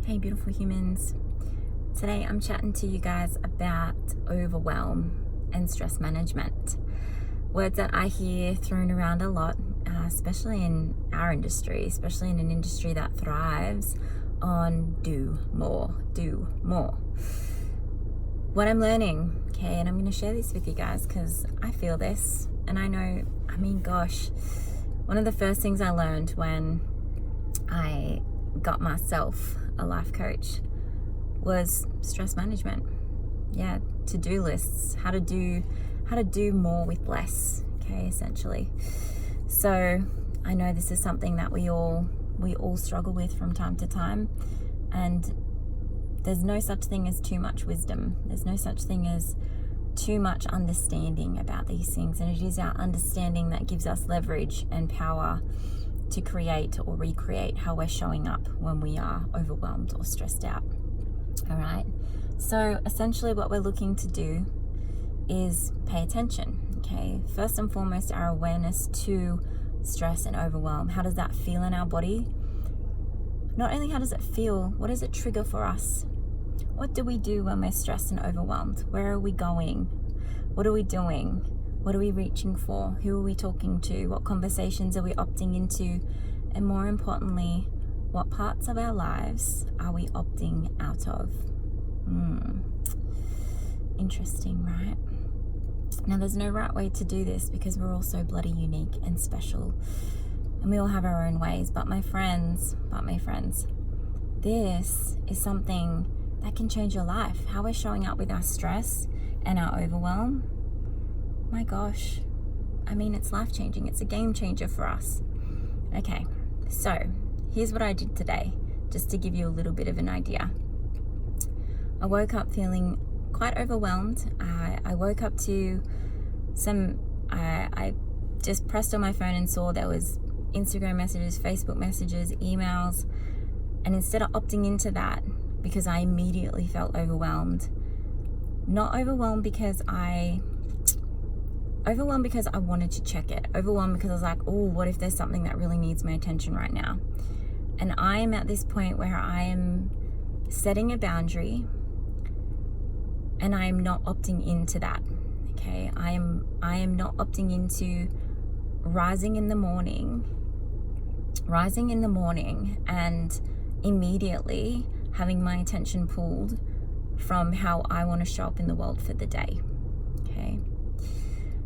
Hey beautiful humans. Today I'm chatting to you guys about overwhelm and stress management. Words that I hear thrown around a lot, especially in our industry, especially in an industry that thrives on do more. What I'm learning, okay, and I'm going to share this with you guys because I feel this and I know, gosh, one of the first things I learned when I got myself a life coach was stress management. Yeah, to-do lists, how to do more with less, okay, essentially. So I know this is something that we all struggle with from time to time, and there's no such thing as too much wisdom. There's no such thing as too much understanding about these things, and it is our understanding that gives us leverage and power to create or recreate how we're showing up when we are overwhelmed or stressed out. All right. So essentially what we're looking to do is pay attention. Okay. First and foremost, our awareness to stress and overwhelm. How does that feel in our body? Not only how does it feel, what does it trigger for us? What do we do when we're stressed and overwhelmed? Where are we going? What are we doing? What are we reaching for? Who are we talking to? What conversations are we opting into? And more importantly, what parts of our lives are we opting out of? Interesting, right? Now, there's no right way to do this because we're all so bloody unique and special. And we all have our own ways. But my friends, this is something that can change your life. How we're showing up with our stress and our overwhelm. My gosh, it's life-changing. It's a game changer for us. Okay, so here's what I did today, just to give you a little bit of an idea. I woke up feeling quite overwhelmed. I woke up to I just pressed on my phone and saw there was Instagram messages, Facebook messages, emails, and instead of opting into that, because I immediately felt overwhelmed, not overwhelmed because I wanted to check it. Overwhelmed because I was like, oh, what if there's something that really needs my attention right now? And I am at this point where I am setting a boundary and I am not opting into that. Okay. I am not opting into rising in the morning and immediately having my attention pulled from how I want to show up in the world for the day. Okay.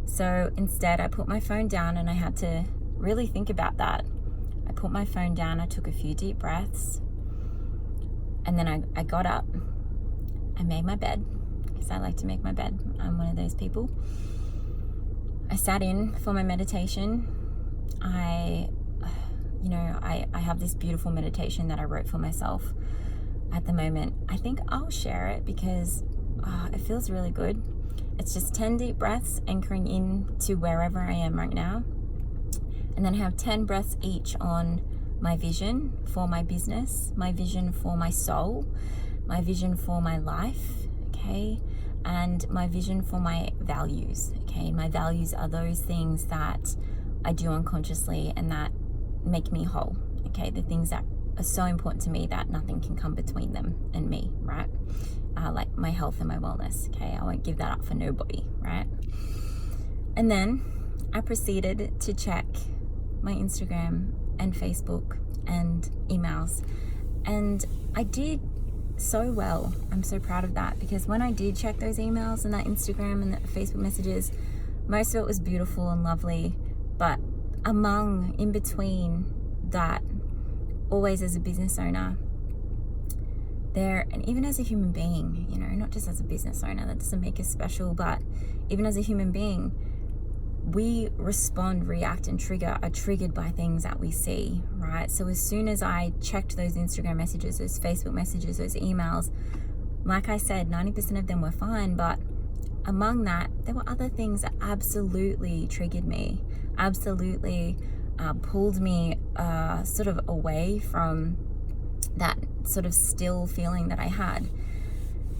So instead, I put my phone down and I had to really think about that. I put my phone down, I took a few deep breaths, and then I got up, I made my bed, because I like to make my bed. I'm one of those people. I sat in for my meditation. I have this beautiful meditation that I wrote for myself at the moment. I think I'll share it because it feels really good. It's just 10 deep breaths anchoring in to wherever I am right now. And then I have 10 breaths each on my vision for my business, my vision for my soul, my vision for my life, okay? And my vision for my values, okay? My values are those things that I do unconsciously and that make me whole, okay? The things that are so important to me that nothing can come between them and me, right? Like my health and my wellness, okay? I won't give that up for nobody, right? And then I proceeded to check my Instagram and Facebook and emails, and I did so well. I'm so proud of that, because when I did check those emails and that Instagram and that Facebook messages, most of it was beautiful and lovely, but in between that, always as a business owner, and even as a human being, not just as a business owner, that doesn't make us special, but even as a human being, we respond, react, and are triggered by things that we see, right? So as soon as I checked those Instagram messages, those Facebook messages, those emails, like I said, 90% of them were fine, but among that, there were other things that absolutely triggered me, absolutely pulled me sort of away from that sort of still feeling that I had.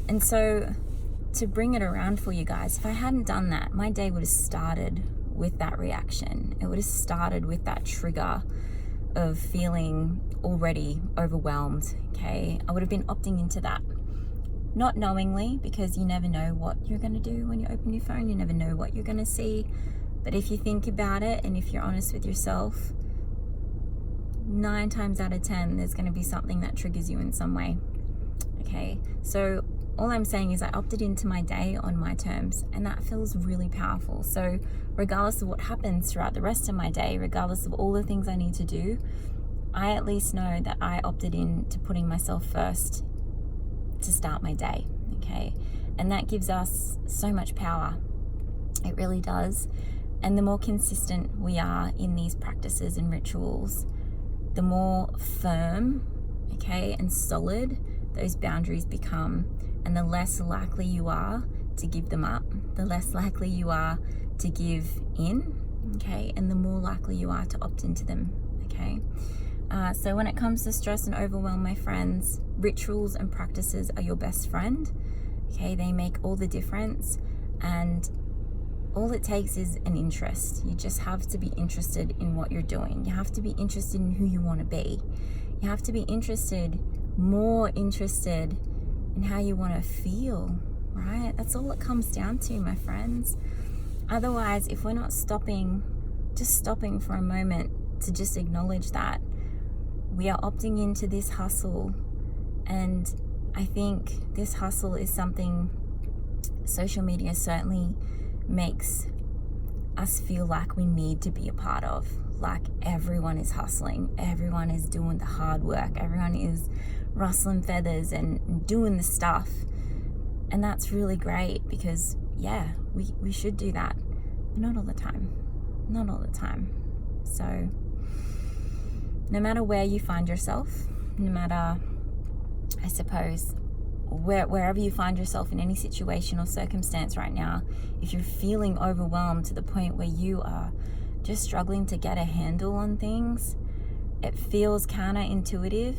And so to bring it around for you guys, if I hadn't done that, my day would have started with that reaction. It would have started with that trigger of feeling already overwhelmed, okay, I would have been opting into that. Not knowingly, because you never know what you're going to do when you open your phone. You never know what you're going to see. But if you think about it, and if you're honest with yourself, 9 times out of 10, there's going to be something that triggers you in some way. Okay, so all I'm saying is I opted into my day on my terms, and that feels really powerful. So regardless of what happens throughout the rest of my day, regardless of all the things I need to do, I at least know that I opted in to putting myself first to start my day. Okay, and that gives us so much power. It really does. And the more consistent we are in these practices and rituals, the more firm, okay, and solid those boundaries become, and the less likely you are to give them up, the less likely you are to give in, okay, and the more likely you are to opt into them, okay. So when it comes to stress and overwhelm, my friends, rituals and practices are your best friend, okay. They make all the difference, and all it takes is an interest. You just have to be interested in what you're doing. You have to be interested in who you want to be. You have to be more interested in how you want to feel, right? That's all it comes down to, my friends. Otherwise, if we're not stopping for a moment to just acknowledge that, we are opting into this hustle. And I think this hustle is something social media certainly makes us feel like we need to be a part of. Like everyone is hustling, everyone is doing the hard work, everyone is rustling feathers and doing the stuff. And that's really great, because yeah, we should do that, but not all the time. So no matter where you find yourself, no matter, I suppose, wherever you find yourself in any situation or circumstance right now, if you're feeling overwhelmed to the point where you are just struggling to get a handle on things, it feels counterintuitive,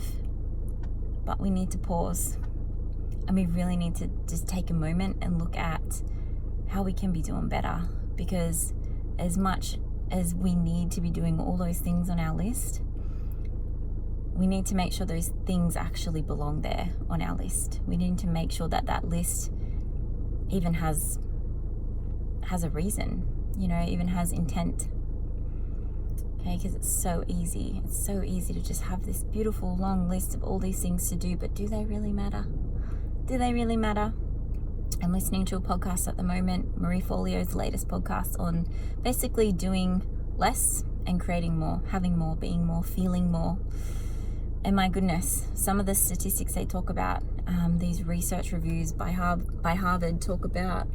but we need to pause, and we really need to just take a moment and look at how we can be doing better. Because as much as we need to be doing all those things on our list, we need to make sure those things actually belong there on our list. We need to make sure that that list even has a reason, even has intent. Okay, because it's so easy. It's so easy to just have this beautiful long list of all these things to do, but do they really matter? Do they really matter? I'm listening to a podcast at the moment, Marie Forleo's latest podcast, on basically doing less and creating more, having more, being more, feeling more. And my goodness, some of the statistics they talk about, these research reviews by Harvard talk about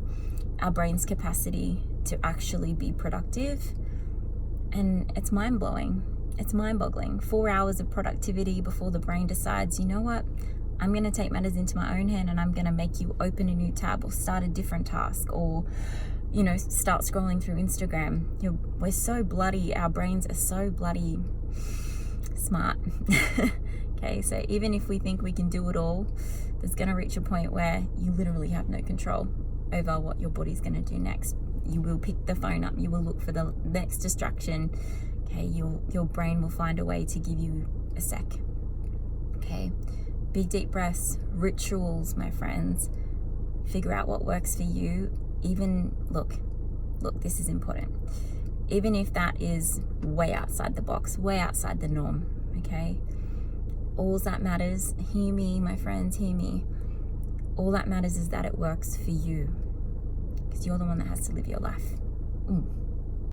our brain's capacity to actually be productive. And it's mind-blowing. It's mind-boggling. 4 hours of productivity before the brain decides, you know what? I'm going to take matters into my own hand, and I'm going to make you open a new tab or start a different task, or start scrolling through Instagram. We're so bloody, our brains are so bloody smart. Okay, so even if we think we can do it all, there's going to reach a point where you literally have no control over what your body's going to do next. You will pick the phone up, you will look for the next distraction. Okay, your brain will find a way to give you a sec. Okay, big deep breaths, rituals, my friends. Figure out what works for you. Even look, this is important. Even if that is way outside the box, way outside the norm, okay? All that matters, hear me, my friends, hear me. All that matters is that it works for you, because you're the one that has to live your life.